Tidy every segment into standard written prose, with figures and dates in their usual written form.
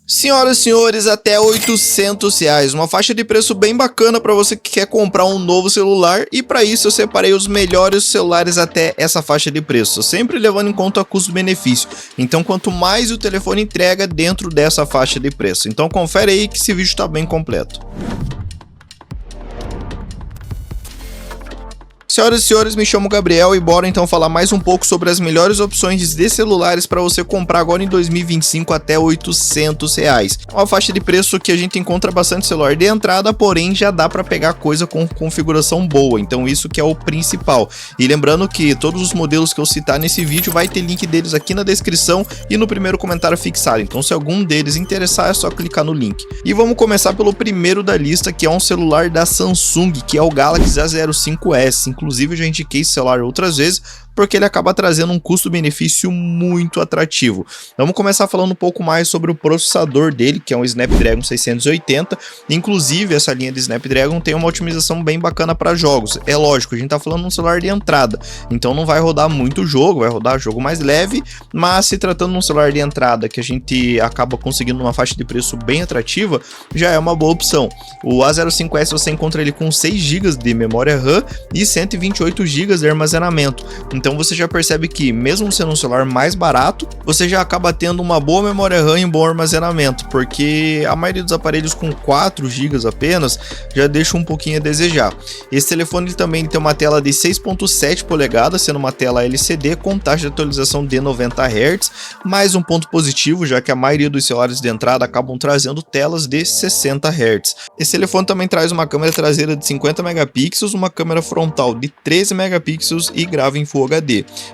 Senhoras e senhores, até R$800, uma faixa de preço bem bacana para você que quer comprar um novo celular, e para isso eu separei os melhores celulares até essa faixa de preço, sempre levando em conta o custo-benefício. Então quanto mais o telefone entrega dentro dessa faixa de preço, então confere aí que esse vídeo está bem completo. Senhoras e senhores, me chamo Gabriel e bora então falar mais um pouco sobre as melhores opções de celulares para você comprar agora em 2025 até R$800. É uma faixa de preço que a gente encontra bastante celular de entrada, porém já dá para pegar coisa com configuração boa, então isso que é o principal. E lembrando que todos os modelos que eu citar nesse vídeo vai ter link deles aqui na descrição e no primeiro comentário fixado, então se algum deles interessar é só clicar no link. E vamos começar pelo primeiro da lista, que é um celular da Samsung, que é o Galaxy A05s. Inclusive eu já indiquei esse celular outras vezes, porque ele acaba trazendo um custo-benefício muito atrativo. Vamos começar falando um pouco mais sobre o processador dele, que é um Snapdragon 680. Inclusive, essa linha de Snapdragon tem uma otimização bem bacana para jogos. É lógico, a gente tá falando de um celular de entrada, então não vai rodar muito jogo, vai rodar jogo mais leve, mas se tratando de um celular de entrada que a gente acaba conseguindo uma faixa de preço bem atrativa, já é uma boa opção. O A05s você encontra ele com 6 GB de memória RAM e 128 GB de armazenamento. Então você já percebe que, mesmo sendo um celular mais barato, você já acaba tendo uma boa memória RAM e um bom armazenamento, porque a maioria dos aparelhos com 4 GB apenas já deixa um pouquinho a desejar. Esse telefone também tem uma tela de 6.7 polegadas, sendo uma tela LCD com taxa de atualização de 90 Hz, mais um ponto positivo, já que a maioria dos celulares de entrada acabam trazendo telas de 60 Hz. Esse telefone também traz uma câmera traseira de 50 megapixels, uma câmera frontal de 13 megapixels e grava em Full HD.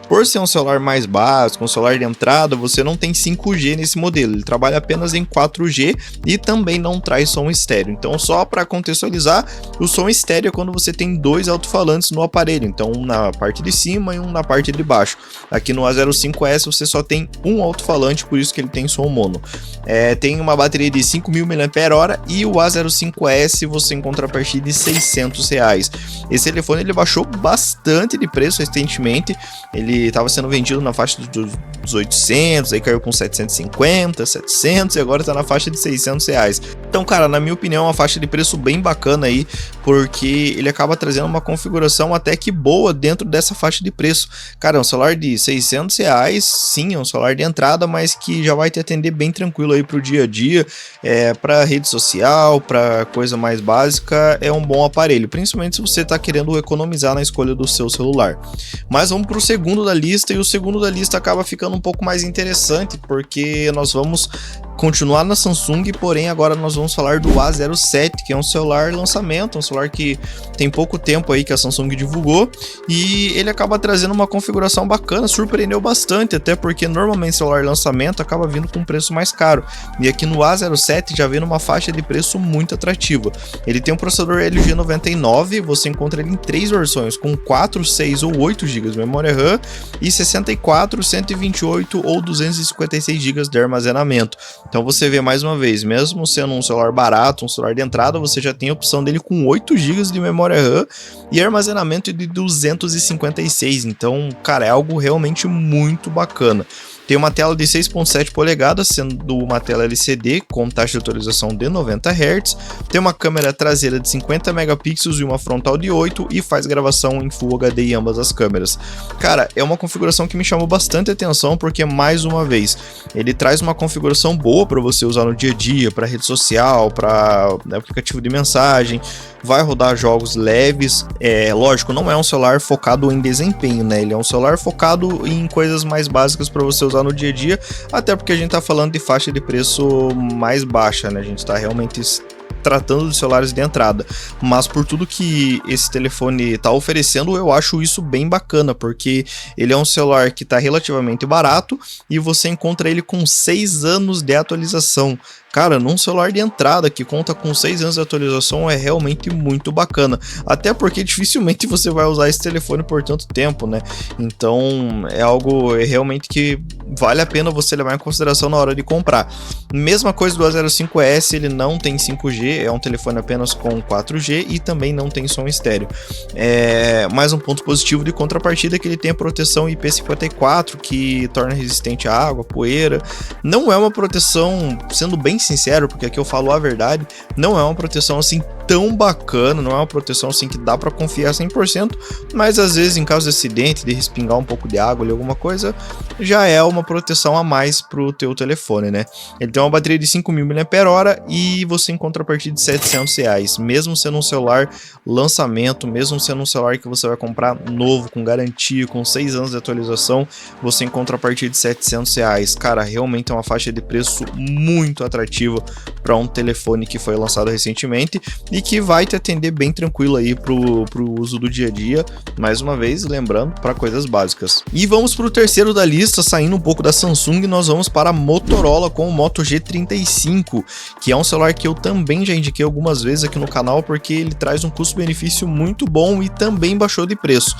Por ser um celular mais básico, um celular de entrada, você não tem 5G nesse modelo, ele trabalha apenas em 4G e também não traz som estéreo. Então, só para contextualizar, o som estéreo é quando você tem dois alto-falantes no aparelho, então um na parte de cima e um na parte de baixo. Aqui no A05s você só tem um alto-falante, por isso que ele tem som mono. Tem uma bateria de 5.000 mAh e o A05s você encontra a partir de R$600. Esse telefone ele baixou bastante de preço recentemente. Ele estava sendo vendido na faixa dos 800, aí caiu com 750, 700 e agora está na faixa de R$600. Então, cara, na minha opinião é uma faixa de preço bem bacana aí, porque ele acaba trazendo uma configuração até que boa dentro dessa faixa de preço. Cara, é um celular de R$600, sim, é um celular de entrada, mas que já vai te atender bem tranquilo aí pro dia a dia, para rede social, para coisa mais básica, é um bom aparelho, principalmente se você está querendo economizar na escolha do seu celular. Mas vamos para o segundo da lista, e o segundo da lista acaba ficando um pouco mais interessante, porque nós vamos continuar na Samsung, porém agora nós vamos falar do A07, que é um celular lançamento, um celular que tem pouco tempo aí que a Samsung divulgou, e ele acaba trazendo uma configuração bacana, surpreendeu bastante, até porque normalmente celular lançamento acaba vindo com um preço mais caro, e aqui no A07 já vem numa faixa de preço muito atrativa. Ele tem um processador LG 99, você encontra ele em 3 versões, com 4, 6 ou 8 GB de memória RAM e 64, 128 ou 256 GB de armazenamento. Então você vê mais uma vez, mesmo sendo um celular barato, um celular de entrada, você já tem a opção dele com 8 GB de memória RAM e armazenamento de 256. Então, cara, é algo realmente muito bacana. Tem uma tela de 6.7 polegadas, sendo uma tela LCD com taxa de atualização de 90 Hz. Tem uma câmera traseira de 50 megapixels e uma frontal de 8 e faz gravação em Full HD em ambas as câmeras. Cara, é uma configuração que me chamou bastante atenção, porque mais uma vez, ele traz uma configuração boa para você usar no dia a dia, para rede social, para aplicativo de mensagem. Vai rodar jogos leves, lógico, não é um celular focado em desempenho, né? Ele é um celular focado em coisas mais básicas para você usar no dia a dia, até porque a gente tá falando de faixa de preço mais baixa, né? A gente tá realmente tratando de celulares de entrada, mas por tudo que esse telefone tá oferecendo, eu acho isso bem bacana, porque ele é um celular que tá relativamente barato e você encontra ele com 6 anos de atualização. Cara, num celular de entrada que conta com 6 anos de atualização é realmente muito bacana, até porque dificilmente você vai usar esse telefone por tanto tempo, né? Então é algo realmente que vale a pena você levar em consideração na hora de comprar. Mesma coisa do A05s, ele não tem 5G, é um telefone apenas com 4G e também não tem som estéreo. Mais um ponto positivo de contrapartida é que ele tem a proteção IP54, que torna resistente à água, poeira. Não é uma proteção, sendo bem sincero, porque aqui eu falo a verdade, não é uma proteção assim tão bacana, não é uma proteção assim que dá para confiar 100%, mas às vezes em caso de acidente, de respingar um pouco de água ou alguma coisa, já é uma proteção a mais pro teu telefone, né? Ele tem uma bateria de 5.000 mAh e você encontra a partir de R$700, mesmo sendo um celular lançamento, mesmo sendo um celular que você vai comprar novo, com garantia, com 6 anos de atualização, você encontra a partir de R$700. Cara, realmente é uma faixa de preço muito atrativa para um telefone que foi lançado recentemente e que vai te atender bem tranquilo aí pro uso do dia a dia, mais uma vez, lembrando, para coisas básicas. E vamos pro terceiro da lista, saindo um pouco da Samsung, nós vamos para a Motorola com o Moto G35, que é um celular que eu também já indiquei algumas vezes aqui no canal, porque ele traz um custo-benefício muito bom e também baixou de preço.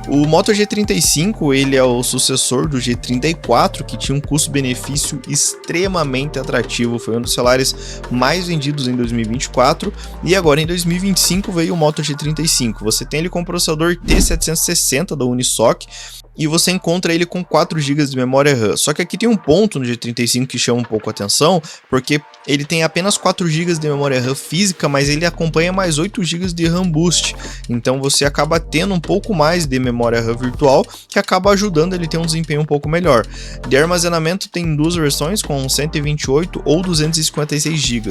O Moto G35, ele é o sucessor do G34, que tinha um custo-benefício extremamente atrativo, foi um dos celulares mais vendidos em 2024, e agora em 2025 veio o Moto G35. Você tem ele com o processador T760 da Unisoc, e você encontra ele com 4 GB de memória RAM. Só que aqui tem um ponto no G35 que chama um pouco a atenção, porque ele tem apenas 4 GB de memória RAM física, mas ele acompanha mais 8 GB de RAM Boost. Então você acaba tendo um pouco mais de memória RAM virtual, que acaba ajudando ele a ter um desempenho um pouco melhor. De armazenamento tem duas versões, com 128 ou 256 GB.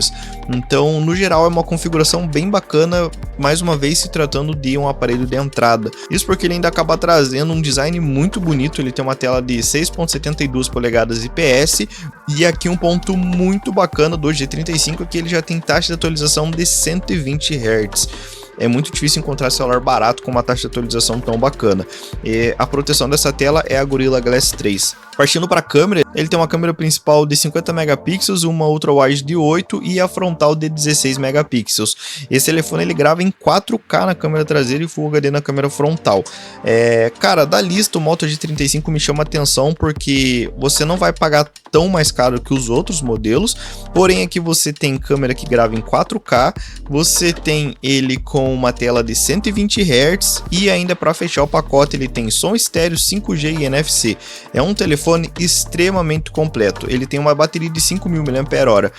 Então, no geral, é uma configuração bem bacana, mais uma vez se tratando de um aparelho de entrada. Isso porque ele ainda acaba trazendo um design muito bonito, ele tem uma tela de 6.72 polegadas IPS, e aqui um ponto muito bacana do G35 é que ele já tem taxa de atualização de 120 Hz. É muito difícil encontrar celular barato com uma taxa de atualização tão bacana. E a proteção dessa tela é a Gorilla Glass 3. Partindo para a câmera, ele tem uma câmera principal de 50 megapixels, uma ultra-wide de 8 e a frontal de 16 megapixels. Esse telefone ele grava em 4K na câmera traseira e Full HD na câmera frontal. Cara, da lista o Moto G35 me chama atenção porque você não vai pagar tão mais caro que os outros modelos, porém aqui você tem câmera que grava em 4K, você tem ele com uma tela de 120 Hz e ainda para fechar o pacote ele tem som estéreo, 5G e NFC. É um telefone extremamente completo, ele tem uma bateria de 5.000 mAh.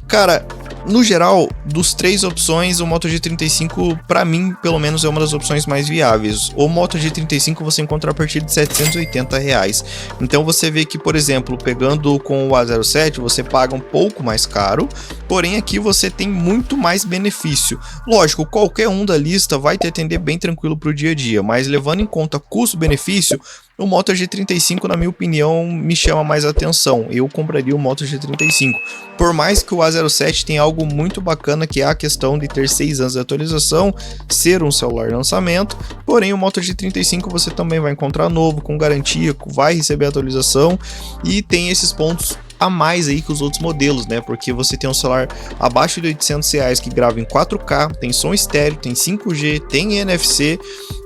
Cara, no geral, dos 3 opções, o Moto G35, para mim, pelo menos, é uma das opções mais viáveis. O Moto G35 você encontra a partir de R$780. Então você vê que, por exemplo, pegando com o A07, você paga um pouco mais caro, porém aqui você tem muito mais benefício. Lógico, qualquer um da lista vai te atender bem tranquilo para o dia a dia, mas levando em conta custo-benefício, o Moto G35, na minha opinião, me chama mais atenção. Eu compraria o Moto G35. Por mais que o A07 tenha algo muito bacana, que é a questão de ter 6 anos de atualização, ser um celular lançamento, porém o Moto G35 você também vai encontrar novo, com garantia, vai receber atualização e tem esses pontos a mais aí que os outros modelos, né? Porque você tem um celular abaixo de R$800 que grava em 4K, tem som estéreo, tem 5G, tem NFC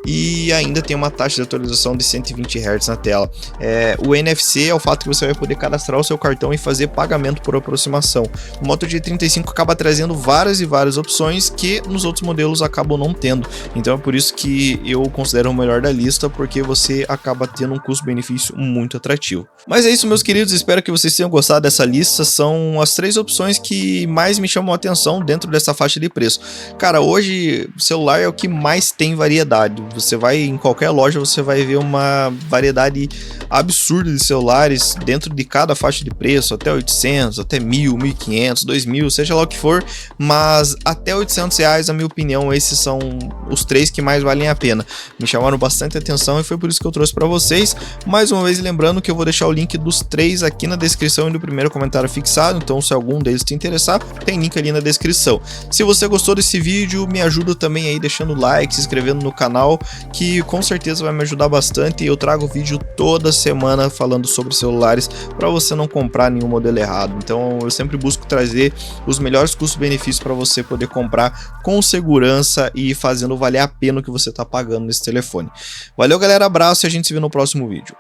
e ainda tem uma taxa de atualização de 120 Hz na tela. O NFC é o fato que você vai poder cadastrar o seu cartão e fazer pagamento por aproximação. O Moto G35 acaba trazendo várias e várias opções que nos outros modelos acabam não tendo. Então é por isso que eu considero o melhor da lista, porque você acaba tendo um custo-benefício muito atrativo. Mas é isso, meus queridos, espero que vocês tenham gostado dessa lista. São as 3 opções que mais me chamam a atenção dentro dessa faixa de preço. Cara, hoje o celular é o que mais tem variedade. Você vai em qualquer loja, você vai ver uma variedade absurda de celulares dentro de cada faixa de preço, até 800, até 1.000, 1.500, 2.000, seja lá o que for, mas até R$800, na minha opinião, esses são os 3 que mais valem a pena. Me chamaram bastante atenção e foi por isso que eu trouxe para vocês. Mais uma vez lembrando que eu vou deixar o link dos 3 aqui na descrição e no primeiro comentário fixado, então se algum deles te interessar, tem link ali na descrição. Se você gostou desse vídeo, me ajuda também aí deixando like, se inscrevendo no canal, que com certeza vai me ajudar bastante. E eu trago vídeo toda semana falando sobre celulares para você não comprar nenhum modelo errado. Então eu sempre busco trazer os melhores custos-benefícios para você poder comprar com segurança e fazendo valer a pena o que você está pagando nesse telefone. Valeu galera, abraço e a gente se vê no próximo vídeo.